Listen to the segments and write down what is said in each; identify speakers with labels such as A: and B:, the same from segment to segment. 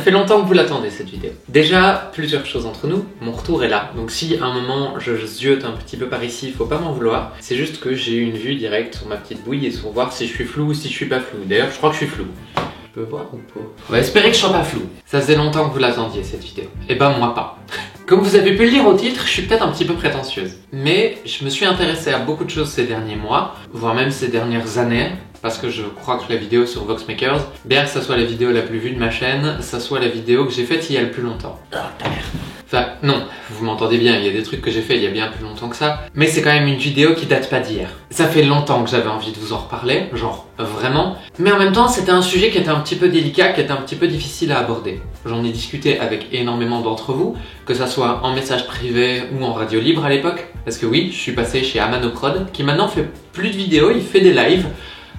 A: fait longtemps que vous l'attendez cette vidéo. Déjà, plusieurs choses entre nous, mon retour est là. Donc si à un moment je ziote un petit peu par ici, faut pas m'en vouloir. C'est juste que j'ai eu une vue directe sur ma petite bouille et sur voir si je suis flou ou si je suis pas flou. D'ailleurs, je crois que je suis flou. Je peux voir ou pas? On va espérer que je sois pas flou. Ça faisait longtemps que vous l'attendiez cette vidéo. Et ben moi pas. Comme vous avez pu le lire au titre, je suis peut-être un petit peu prétentieuse. Mais je me suis intéressée à beaucoup de choses ces derniers mois, voire même ces dernières années. Parce que je crois que la vidéo sur Voxmakers, bien que ça soit la vidéo la plus vue de ma chaîne, ça soit la vidéo que j'ai faite il y a le plus longtemps. Enfin, non, vous m'entendez bien, il y a des trucs que j'ai fait il y a bien plus longtemps que ça, mais c'est quand même une vidéo qui date pas d'hier. Ça fait longtemps que j'avais envie de vous en reparler, genre vraiment, mais en même temps c'était un sujet qui était un petit peu délicat, qui était un petit peu difficile à aborder. J'en ai discuté avec énormément d'entre vous, que ça soit en message privé ou en radio libre à l'époque, parce que oui, je suis passé chez Amanoprod, qui maintenant fait plus de vidéos, il fait des lives,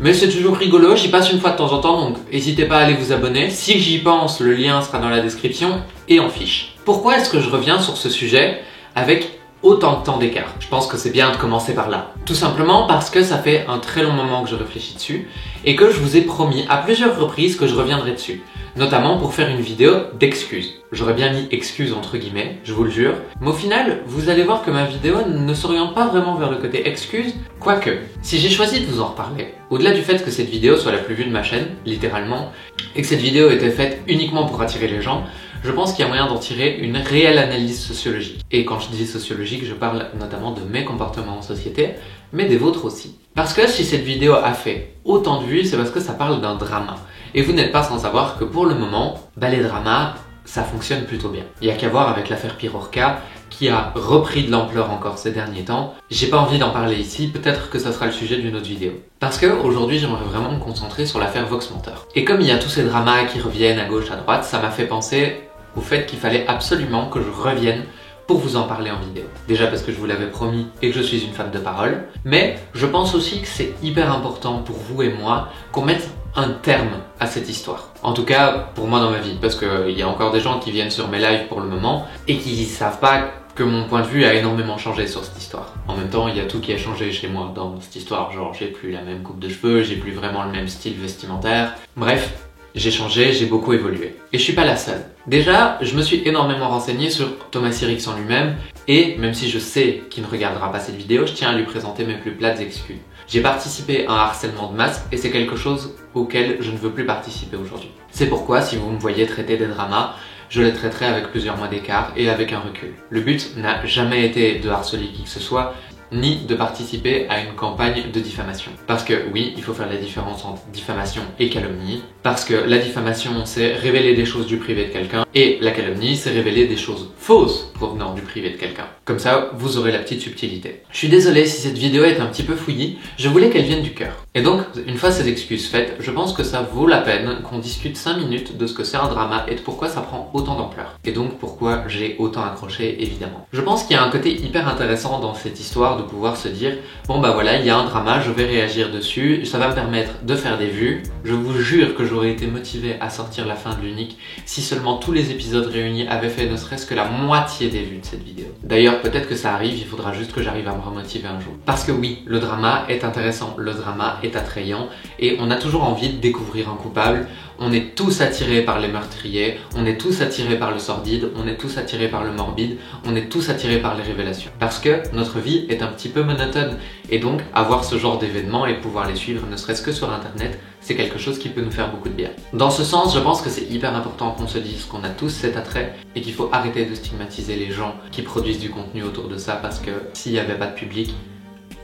A: mais c'est toujours rigolo, j'y passe une fois de temps en temps, donc n'hésitez pas à aller vous abonner. Si j'y pense, le lien sera dans la description et en fiche. Pourquoi est-ce que je reviens sur ce sujet avec autant de temps d'écart? Je pense que c'est bien de commencer par là. Tout simplement parce que ça fait un très long moment que je réfléchis dessus et que je vous ai promis à plusieurs reprises que je reviendrai dessus. Notamment pour faire une vidéo d'excuses. J'aurais bien mis excuses entre guillemets, je vous le jure. Mais au final, vous allez voir que ma vidéo ne s'oriente pas vraiment vers le côté excuses. Quoique, si j'ai choisi de vous en reparler, au-delà du fait que cette vidéo soit la plus vue de ma chaîne, littéralement, et que cette vidéo était faite uniquement pour attirer les gens, je pense qu'il y a moyen d'en tirer une réelle analyse sociologique. Et quand je dis sociologique, je parle notamment de mes comportements en société, mais des vôtres aussi. Parce que si cette vidéo a fait autant de vues, c'est parce que ça parle d'un drama. Et vous n'êtes pas sans savoir que pour le moment, les dramas, ça fonctionne plutôt bien. Il n'y a qu'à voir avec l'affaire Pirorca, qui a repris de l'ampleur encore ces derniers temps. J'ai pas envie d'en parler ici, peut-être que ça sera le sujet d'une autre vidéo. Parce que aujourd'hui, j'aimerais vraiment me concentrer sur l'affaire Voxmenteur. Et comme il y a tous ces dramas qui reviennent à gauche, à droite, ça m'a fait penser au fait qu'il fallait absolument que je revienne pour vous en parler en vidéo. Déjà parce que je vous l'avais promis et que je suis une femme de parole, mais je pense aussi que c'est hyper important pour vous et moi qu'on mette un terme à cette histoire. En tout cas, pour moi dans ma vie, parce qu'il y a encore des gens qui viennent sur mes lives pour le moment et qui savent pas que mon point de vue a énormément changé sur cette histoire. En même temps, il y a tout qui a changé chez moi dans cette histoire, genre j'ai plus la même coupe de cheveux, j'ai plus vraiment le même style vestimentaire, bref. J'ai changé, j'ai beaucoup évolué. Et je suis pas la seule. Déjà, je me suis énormément renseigné sur Thomas Sirix en lui-même, et même si je sais qu'il ne regardera pas cette vidéo, je tiens à lui présenter mes plus plates excuses. J'ai participé à un harcèlement de masse, et c'est quelque chose auquel je ne veux plus participer aujourd'hui. C'est pourquoi, si vous me voyez traiter des dramas, je les traiterai avec plusieurs mois d'écart et avec un recul. Le but n'a jamais été de harceler qui que ce soit, ni de participer à une campagne de diffamation. Parce que oui, il faut faire la différence entre diffamation et calomnie, parce que la diffamation, c'est révéler des choses du privé de quelqu'un, et la calomnie, c'est révéler des choses fausses provenant du privé de quelqu'un. Comme ça, vous aurez la petite subtilité. Je suis désolé si cette vidéo est un petit peu fouillie, je voulais qu'elle vienne du cœur. Et donc, une fois ces excuses faites, je pense que ça vaut la peine qu'on discute 5 minutes de ce que c'est un drama et de pourquoi ça prend autant d'ampleur. Et donc, pourquoi j'ai autant accroché, évidemment. Je pense qu'il y a un côté hyper intéressant dans cette histoire de pouvoir se dire bon bah voilà, il y a un drama, je vais réagir dessus, ça va me permettre de faire des vues. Je vous jure que j'aurais été motivé à sortir la fin de l'unique si seulement tous les épisodes réunis avaient fait ne serait-ce que la moitié des vues de cette vidéo. D'ailleurs, peut-être que ça arrive, il faudra juste que j'arrive à me remotiver un jour. Parce que oui, le drama est intéressant, le drama est attrayant et on a toujours envie de découvrir un coupable. On est tous attirés par les meurtriers, on est tous attirés par le sordide, on est tous attirés par le morbide, on est tous attirés par les révélations. Parce que notre vie est un petit peu monotone et donc avoir ce genre d'événements et pouvoir les suivre ne serait-ce que sur internet, c'est quelque chose qui peut nous faire beaucoup de bien. Dans ce sens, je pense que c'est hyper important qu'on se dise qu'on a tous cet attrait et qu'il faut arrêter de stigmatiser les gens qui produisent du contenu autour de ça parce que s'il n'y avait pas de public,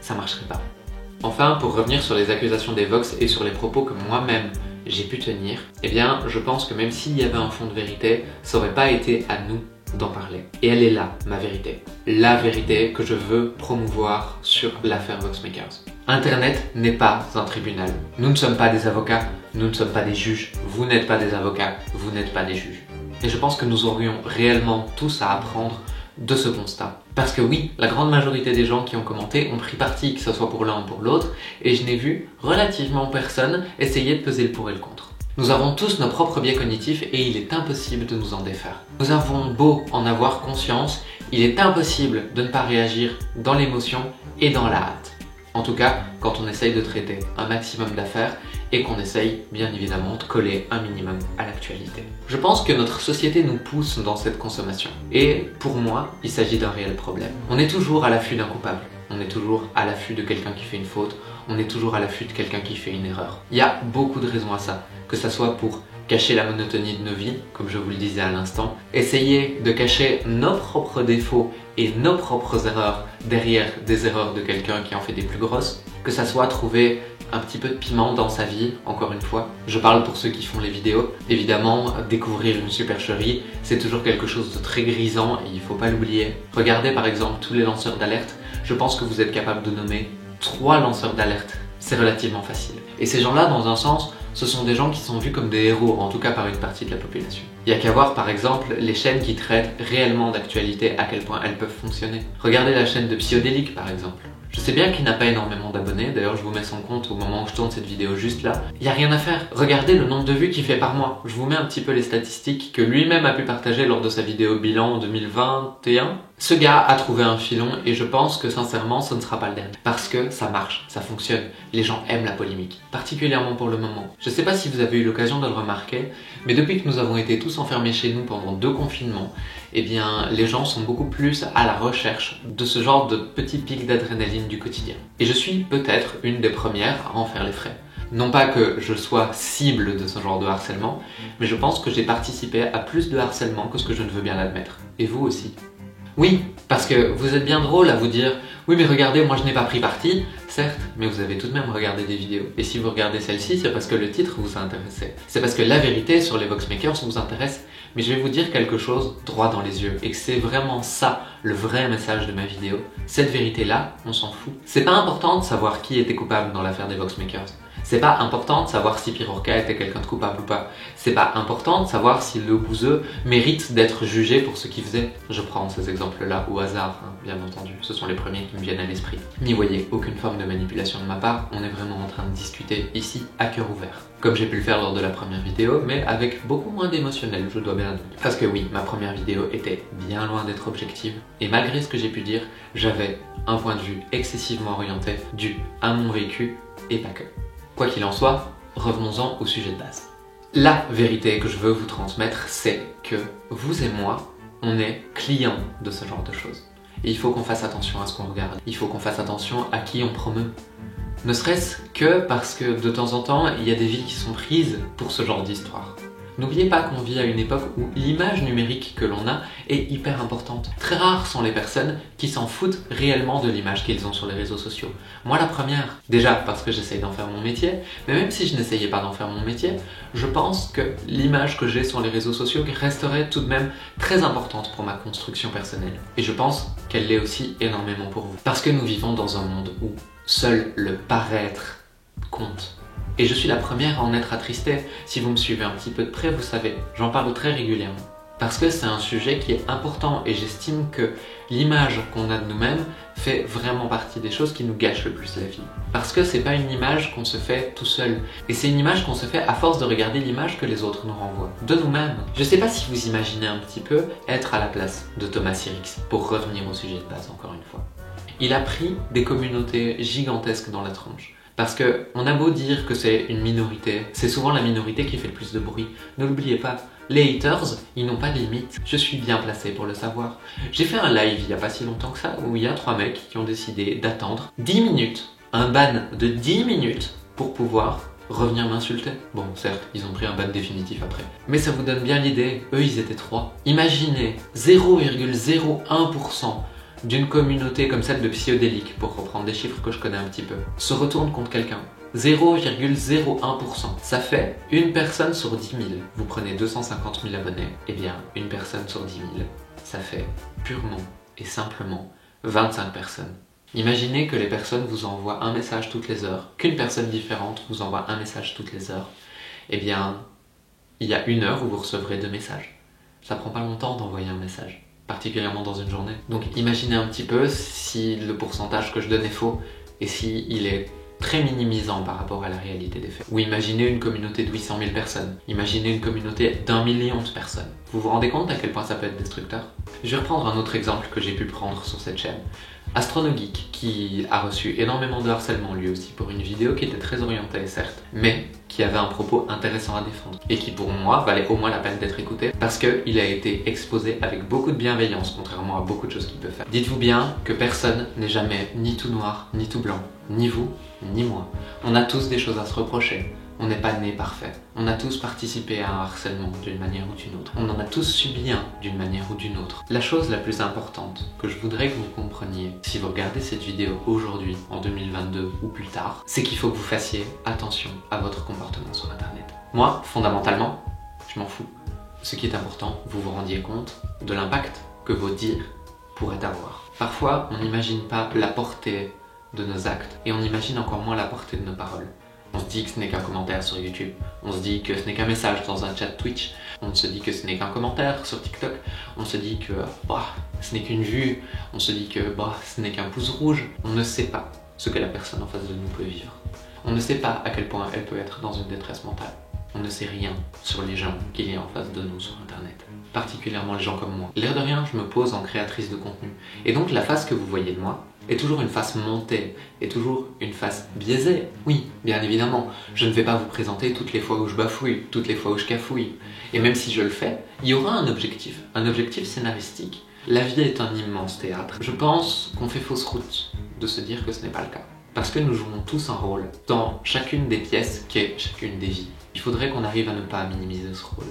A: ça marcherait pas. Enfin, pour revenir sur les accusations des Vox et sur les propos que moi-même j'ai pu tenir, eh bien, je pense que même s'il y avait un fond de vérité, ça aurait pas été à nous d'en parler. Et elle est là, ma vérité. La vérité que je veux promouvoir sur l'affaire Voxmakers. Internet n'est pas un tribunal. Nous ne sommes pas des avocats, nous ne sommes pas des juges. Vous n'êtes pas des avocats, vous n'êtes pas des juges. Et je pense que nous aurions réellement tous à apprendre de ce constat. Parce que oui, la grande majorité des gens qui ont commenté ont pris parti, que ce soit pour l'un ou pour l'autre, et je n'ai vu relativement personne essayer de peser le pour et le contre. Nous avons tous nos propres biais cognitifs et il est impossible de nous en défaire. Nous avons beau en avoir conscience, il est impossible de ne pas réagir dans l'émotion et dans la hâte. En tout cas, quand on essaye de traiter un maximum d'affaires et qu'on essaye bien évidemment de coller un minimum à l'actualité. Je pense que notre société nous pousse dans cette consommation et pour moi, il s'agit d'un réel problème. On est toujours à l'affût d'un coupable, on est toujours à l'affût de quelqu'un qui fait une faute, on est toujours à l'affût de quelqu'un qui fait une erreur. Il y a beaucoup de raisons à ça, que ça soit pour cacher la monotonie de nos vies, comme je vous le disais à l'instant, essayer de cacher nos propres défauts et nos propres erreurs derrière des erreurs de quelqu'un qui en fait des plus grosses, que ça soit trouver un petit peu de piment dans sa vie, encore une fois. Je parle pour ceux qui font les vidéos. Évidemment, découvrir une supercherie, c'est toujours quelque chose de très grisant et il faut pas l'oublier. Regardez par exemple tous les lanceurs d'alerte, je pense que vous êtes capable de nommer 3 lanceurs d'alerte. C'est relativement facile. Et ces gens-là, dans un sens, ce sont des gens qui sont vus comme des héros, en tout cas par une partie de la population. Il n'y a qu'à voir par exemple les chaînes qui traitent réellement d'actualité, à quel point elles peuvent fonctionner. Regardez la chaîne de Psyodélique par exemple. Je sais bien qu'il n'a pas énormément d'abonnés, d'ailleurs je vous mets son compte au moment où je tourne cette vidéo juste là. Il n'y a rien à faire. Regardez le nombre de vues qu'il fait par mois. Je vous mets un petit peu les statistiques que lui-même a pu partager lors de sa vidéo bilan 2021. Ce gars a trouvé un filon et je pense que sincèrement ce ne sera pas le dernier. Parce que ça marche, ça fonctionne. Les gens aiment la polémique, particulièrement pour le moment. Je sais pas si vous avez eu l'occasion de le remarquer, mais depuis que nous avons été tous enfermés chez nous pendant 2 confinements, eh bien les gens sont beaucoup plus à la recherche de ce genre de petits pics d'adrénaline du quotidien. Et je suis peut-être une des premières à en faire les frais. Non pas que je sois cible de ce genre de harcèlement, mais je pense que j'ai participé à plus de harcèlement que ce que je ne veux bien l'admettre. Et vous aussi. Oui, parce que vous êtes bien drôle à vous dire « Oui mais regardez, moi je n'ai pas pris parti », certes, mais vous avez tout de même regardé des vidéos. Et si vous regardez celle-ci, c'est parce que le titre vous a intéressé. C'est parce que la vérité sur les Voxmakers vous intéresse. Mais je vais vous dire quelque chose droit dans les yeux, et que c'est vraiment ça le vrai message de ma vidéo. Cette vérité-là, on s'en fout. C'est pas important de savoir qui était coupable dans l'affaire des Voxmakers. C'est pas important de savoir si Pirorca était quelqu'un de coupable ou pas. C'est pas important de savoir si le bouseux mérite d'être jugé pour ce qu'il faisait. Je prends ces exemples-là au hasard, hein, bien entendu. Ce sont les premiers qui me viennent à l'esprit. N'y voyez aucune forme de manipulation de ma part. On est vraiment en train de discuter ici à cœur ouvert. Comme j'ai pu le faire lors de la première vidéo, mais avec beaucoup moins d'émotionnel, je dois bien le dire. Parce que oui, ma première vidéo était bien loin d'être objective. Et malgré ce que j'ai pu dire, j'avais un point de vue excessivement orienté, dû à mon vécu et pas que. Quoi qu'il en soit, revenons-en au sujet de base. La vérité que je veux vous transmettre, c'est que vous et moi, on est clients de ce genre de choses. Et il faut qu'on fasse attention à ce qu'on regarde. Il faut qu'on fasse attention à qui on promeut. Ne serait-ce que parce que de temps en temps, il y a des vies qui sont prises pour ce genre d'histoire. N'oubliez pas qu'on vit à une époque où l'image numérique que l'on a est hyper importante. Très rares sont les personnes qui s'en foutent réellement de l'image qu'ils ont sur les réseaux sociaux. Moi la première, déjà parce que j'essaye d'en faire mon métier, mais même si je n'essayais pas d'en faire mon métier, je pense que l'image que j'ai sur les réseaux sociaux resterait tout de même très importante pour ma construction personnelle. Et je pense qu'elle l'est aussi énormément pour vous. Parce que nous vivons dans un monde où seul le paraître compte. Et je suis la première à en être attristée. Si vous me suivez un petit peu de près, vous savez, j'en parle très régulièrement. Parce que c'est un sujet qui est important et j'estime que l'image qu'on a de nous-mêmes fait vraiment partie des choses qui nous gâchent le plus la vie. Parce que c'est pas une image qu'on se fait tout seul. Et c'est une image qu'on se fait à force de regarder l'image que les autres nous renvoient. De nous-mêmes. Je sais pas si vous imaginez un petit peu être à la place de Thomas Sirix, pour revenir au sujet de base encore une fois. Il a pris des communautés gigantesques dans la tronche. Parce que on a beau dire que c'est une minorité, c'est souvent la minorité qui fait le plus de bruit. Ne l'oubliez pas, les haters, ils n'ont pas de limite. Je suis bien placé pour le savoir. J'ai fait un live il y a pas si longtemps que ça, où il y a 3 mecs qui ont décidé d'attendre 10 minutes, un ban de 10 minutes, pour pouvoir revenir m'insulter. Bon, certes, ils ont pris un ban définitif après. Mais ça vous donne bien l'idée, eux ils étaient 3. Imaginez 0,01% d'une communauté comme celle de Psyodélique, pour reprendre des chiffres que je connais un petit peu, se retourne contre quelqu'un. 0,01%. Ça fait une personne sur 10 000. Vous prenez 250 000 abonnés, eh bien, une personne sur 10 000, ça fait purement et simplement 25 personnes. Imaginez que les personnes vous envoient un message toutes les heures, qu'une personne différente vous envoie un message toutes les heures. Eh bien, il y a 1 heure où vous recevrez 2 messages. Ça prend pas longtemps d'envoyer un message, particulièrement dans une journée. Donc imaginez un petit peu si le pourcentage que je donne est faux et si il est très minimisant par rapport à la réalité des faits. Ou imaginez une communauté de 800 000 personnes. Imaginez une communauté d'1 million de personnes. Vous vous rendez compte à quel point ça peut être destructeur? Je vais reprendre un autre exemple que j'ai pu prendre sur cette chaîne. AstronoGeek, qui a reçu énormément de harcèlement lui aussi pour une vidéo qui était très orientée certes, mais qui avait un propos intéressant à défendre et qui pour moi valait au moins la peine d'être écouté parce qu'il a été exposé avec beaucoup de bienveillance contrairement à beaucoup de choses qu'il peut faire. Dites-vous bien que personne n'est jamais ni tout noir ni tout blanc, ni vous ni moi. On a tous des choses à se reprocher. On n'est pas né parfait. On a tous participé à un harcèlement d'une manière ou d'une autre. On en a tous subi un d'une manière ou d'une autre. La chose la plus importante que je voudrais que vous compreniez si vous regardez cette vidéo aujourd'hui, en 2022 ou plus tard, c'est qu'il faut que vous fassiez attention à votre comportement sur Internet. Moi, fondamentalement, je m'en fous. Ce qui est important, vous vous rendiez compte de l'impact que vos dires pourraient avoir. Parfois, on n'imagine pas la portée de nos actes et on imagine encore moins la portée de nos paroles. On se dit que ce n'est qu'un commentaire sur YouTube, on se dit que ce n'est qu'un message dans un chat Twitch, on se dit que ce n'est qu'un commentaire sur TikTok, on se dit que ce n'est qu'une vue, on se dit que ce n'est qu'un pouce rouge. On ne sait pas ce que la personne en face de nous peut vivre. On ne sait pas à quel point elle peut être dans une détresse mentale. On ne sait rien sur les gens qu'il y a en face de nous sur Internet, particulièrement les gens comme moi. L'air de rien, je me pose en créatrice de contenu. Et donc la face que vous voyez de moi est toujours une face montée, est toujours une face biaisée. Oui, bien évidemment, je ne vais pas vous présenter toutes les fois où je bafouille, toutes les fois où je cafouille. Et même si je le fais, il y aura un objectif scénaristique. La vie est un immense théâtre. Je pense qu'on fait fausse route de se dire que ce n'est pas le cas. Parce que nous jouons tous un rôle dans chacune des pièces qu'est chacune des vies. Il faudrait qu'on arrive à ne pas minimiser ce rôle.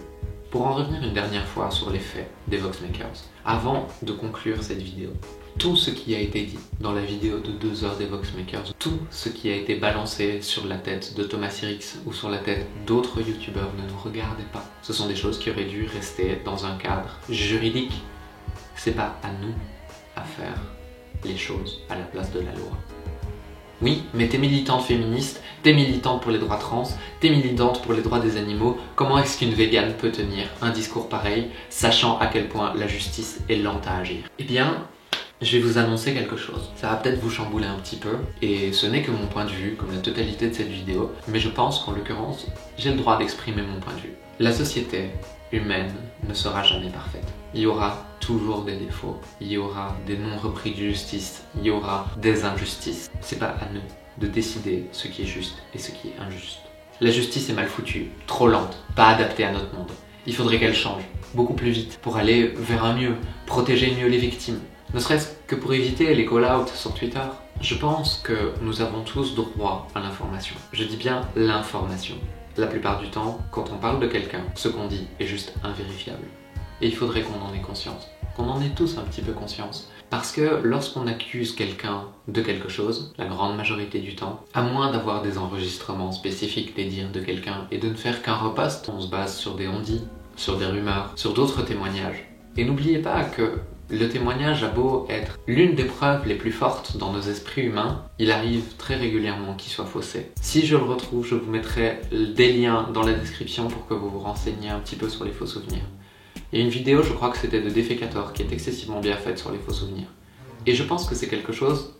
A: Pour en revenir une dernière fois sur les faits des Voxmakers, avant de conclure cette vidéo, tout ce qui a été dit dans la vidéo de 2 heures des Voxmakers, tout ce qui a été balancé sur la tête de Thomas Sirix ou sur la tête d'autres youtubeurs ne nous regardez pas. Ce sont des choses qui auraient dû rester dans un cadre juridique. C'est pas à nous à faire les choses à la place de la loi. Oui, mais t'es militante féministe, t'es militante pour les droits trans, t'es militante pour les droits des animaux. Comment est-ce qu'une végane peut tenir un discours pareil, sachant à quel point la justice est lente à agir? Eh bien, je vais vous annoncer quelque chose. Ça va peut-être vous chambouler un petit peu, et ce n'est que mon point de vue, comme la totalité de cette vidéo, mais je pense qu'en l'occurrence, j'ai le droit d'exprimer mon point de vue. La société humaine ne sera jamais parfaite. Il y aura toujours des défauts, il y aura des non-repris de justice, il y aura des injustices. C'est pas à nous de décider ce qui est juste et ce qui est injuste. La justice est mal foutue, trop lente, pas adaptée à notre monde. Il faudrait qu'elle change, beaucoup plus vite, pour aller vers un mieux, protéger mieux les victimes. Ne serait-ce que pour éviter les call-outs sur Twitter. Je pense que nous avons tous droit à l'information. Je dis bien l'information. La plupart du temps, quand on parle de quelqu'un, ce qu'on dit est juste invérifiable. Et il faudrait qu'on en ait conscience, qu'on en ait tous un petit peu conscience. Parce que lorsqu'on accuse quelqu'un de quelque chose, la grande majorité du temps, à moins d'avoir des enregistrements spécifiques des dires de quelqu'un et de ne faire qu'un repost, on se base sur des on-dit, sur des rumeurs, sur d'autres témoignages. Et n'oubliez pas que le témoignage a beau être l'une des preuves les plus fortes dans nos esprits humains, il arrive très régulièrement qu'il soit faussé. Si je le retrouve, je vous mettrai des liens dans la description pour que vous vous renseigniez un petit peu sur les faux souvenirs. Il y a une vidéo, je crois que c'était de Defecator, qui est excessivement bien faite sur les faux souvenirs. Et je pense que c'est quelque chose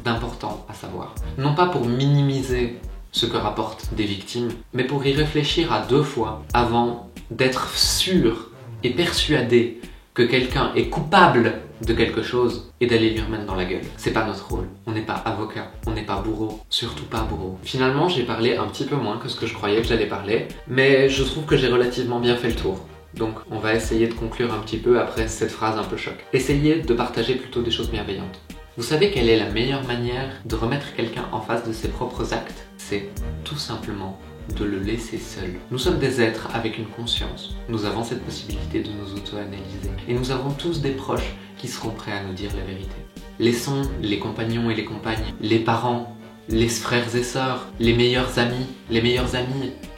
A: d'important à savoir. Non pas pour minimiser ce que rapportent des victimes, mais pour y réfléchir à 2 fois avant d'être sûr et persuadé que quelqu'un est coupable de quelque chose et d'aller lui remettre dans la gueule. C'est pas notre rôle. On n'est pas avocat, on n'est pas bourreau, surtout pas bourreau. Finalement, j'ai parlé un petit peu moins que ce que je croyais que j'allais parler, mais je trouve que j'ai relativement bien fait le tour. Donc on va essayer de conclure un petit peu après cette phrase un peu choc. Essayez de partager plutôt des choses bienveillantes. Vous savez quelle est la meilleure manière de remettre quelqu'un en face de ses propres actes? C'est tout simplement de le laisser seul. Nous sommes des êtres avec une conscience. Nous avons cette possibilité de nous auto-analyser. Et nous avons tous des proches qui seront prêts à nous dire la vérité. Laissons les compagnons et les compagnes, les parents, les frères et sœurs, les meilleurs amis,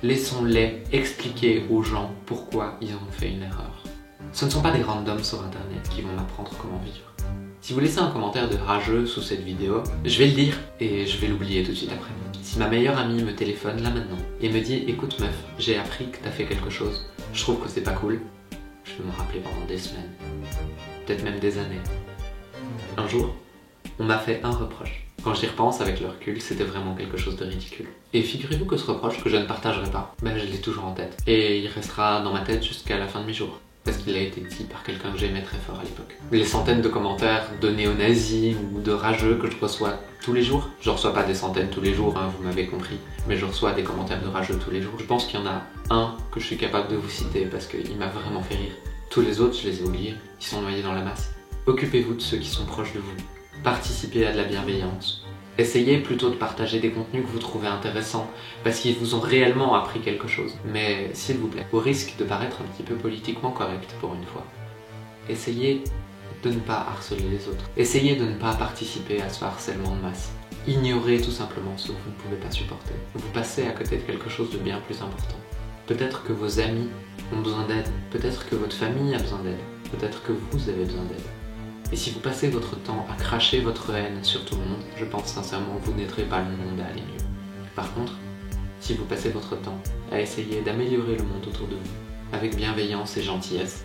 A: laissons-les expliquer aux gens pourquoi ils ont fait une erreur. Ce ne sont pas des randoms sur internet qui vont m'apprendre comment vivre. Si vous laissez un commentaire de rageux sous cette vidéo, je vais le lire et je vais l'oublier tout de suite après. Si ma meilleure amie me téléphone là maintenant et me dit « Écoute meuf, j'ai appris que t'as fait quelque chose, je trouve que c'est pas cool », je vais me rappeler pendant des semaines, peut-être même des années. Un jour, on m'a fait un reproche. Quand j'y repense avec le recul, c'était vraiment quelque chose de ridicule. Et figurez-vous que ce reproche que je ne partagerai pas, je l'ai toujours en tête. Et il restera dans ma tête jusqu'à la fin de mes jours. parce qu'il a été dit par quelqu'un que j'aimais très fort à l'époque. Les centaines de commentaires de néo-nazis ou de rageux que je reçois tous les jours, je reçois pas des centaines tous les jours, hein, vous m'avez compris, mais je reçois des commentaires de rageux tous les jours. Je pense qu'il y en a un que je suis capable de vous citer parce qu'il m'a vraiment fait rire. Tous les autres, je les ai oubliés, ils sont noyés dans la masse. Occupez-vous de ceux qui sont proches de vous. Participez à de la bienveillance. Essayez plutôt de partager des contenus que vous trouvez intéressants parce qu'ils vous ont réellement appris quelque chose. Mais s'il vous plaît, au risque de paraître un petit peu politiquement correct pour une fois, essayez de ne pas harceler les autres. Essayez de ne pas participer à ce harcèlement de masse. Ignorez tout simplement ce que vous ne pouvez pas supporter. Vous passez à côté de quelque chose de bien plus important. Peut-être que vos amis ont besoin d'aide, peut-être que votre famille a besoin d'aide, peut-être que vous avez besoin d'aide. Et si vous passez votre temps à cracher votre haine sur tout le monde, je pense sincèrement que vous n'aiderez pas le monde à aller mieux. Par contre, si vous passez votre temps à essayer d'améliorer le monde autour de vous, avec bienveillance et gentillesse,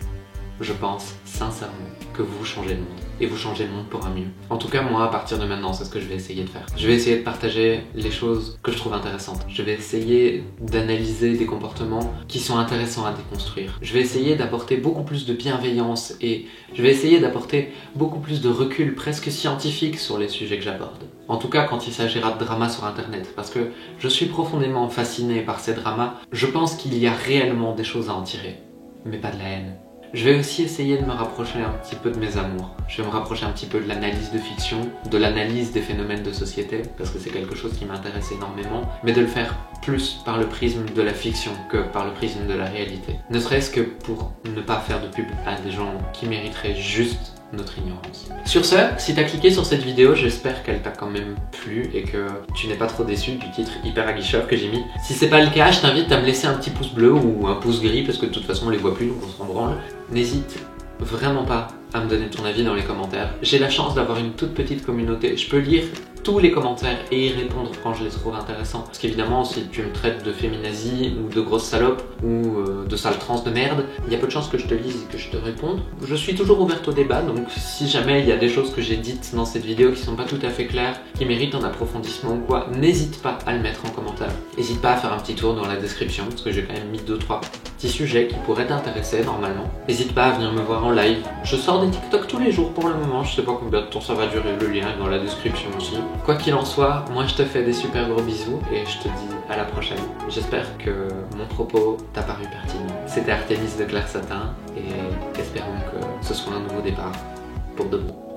A: je pense sincèrement que vous changez le monde. Et vous changez le monde pour un mieux. En tout cas, moi, à partir de maintenant, c'est ce que je vais essayer de faire. Je vais essayer de partager les choses que je trouve intéressantes. Je vais essayer d'analyser des comportements qui sont intéressants à déconstruire. Je vais essayer d'apporter beaucoup plus de bienveillance et je vais essayer d'apporter beaucoup plus de recul presque scientifique sur les sujets que j'aborde. En tout cas, quand il s'agira de dramas sur Internet, parce que je suis profondément fasciné par ces dramas, je pense qu'il y a réellement des choses à en tirer, mais pas de la haine. Je vais aussi essayer de me rapprocher un petit peu de mes amours. Je vais me rapprocher un petit peu de l'analyse de fiction, de l'analyse des phénomènes de société, parce que c'est quelque chose qui m'intéresse énormément, mais de le faire plus par le prisme de la fiction que par le prisme de la réalité. Ne serait-ce que pour ne pas faire de pub à des gens qui mériteraient juste notre ignorance. Sur ce, si t'as cliqué sur cette vidéo, j'espère qu'elle t'a quand même plu et que tu n'es pas trop déçu du titre hyper aguicheur que j'ai mis. Si c'est pas le cas, je t'invite à me laisser un petit pouce bleu ou un pouce gris parce que de toute façon on les voit plus donc on s'en branle. N'hésite vraiment pas à me donner ton avis dans les commentaires. J'ai la chance d'avoir une toute petite communauté. Je peux lire tous les commentaires et y répondre quand je les trouve intéressants. Parce qu'évidemment, si tu me traites de féminazie ou de grosse salope ou de sale trans de merde, il y a peu de chances que je te lise et que je te réponde. Je suis toujours ouverte au débat, donc si jamais il y a des choses que j'ai dites dans cette vidéo qui sont pas tout à fait claires, qui méritent un approfondissement ou quoi, n'hésite pas à le mettre en commentaire. N'hésite pas à faire un petit tour dans la description, parce que j'ai quand même mis 2-3 petits sujets qui pourraient t'intéresser normalement. N'hésite pas à venir me voir en live. Je sors des TikTok tous les jours pour le moment, je sais pas combien de temps ça va durer, le lien est dans la description aussi. Quoi qu'il en soit, moi je te fais des super gros bisous et je te dis à la prochaine. J'espère que mon propos t'a paru pertinent. C'était Artémis de Claire Satin et espérons que ce soit un nouveau départ pour de bon.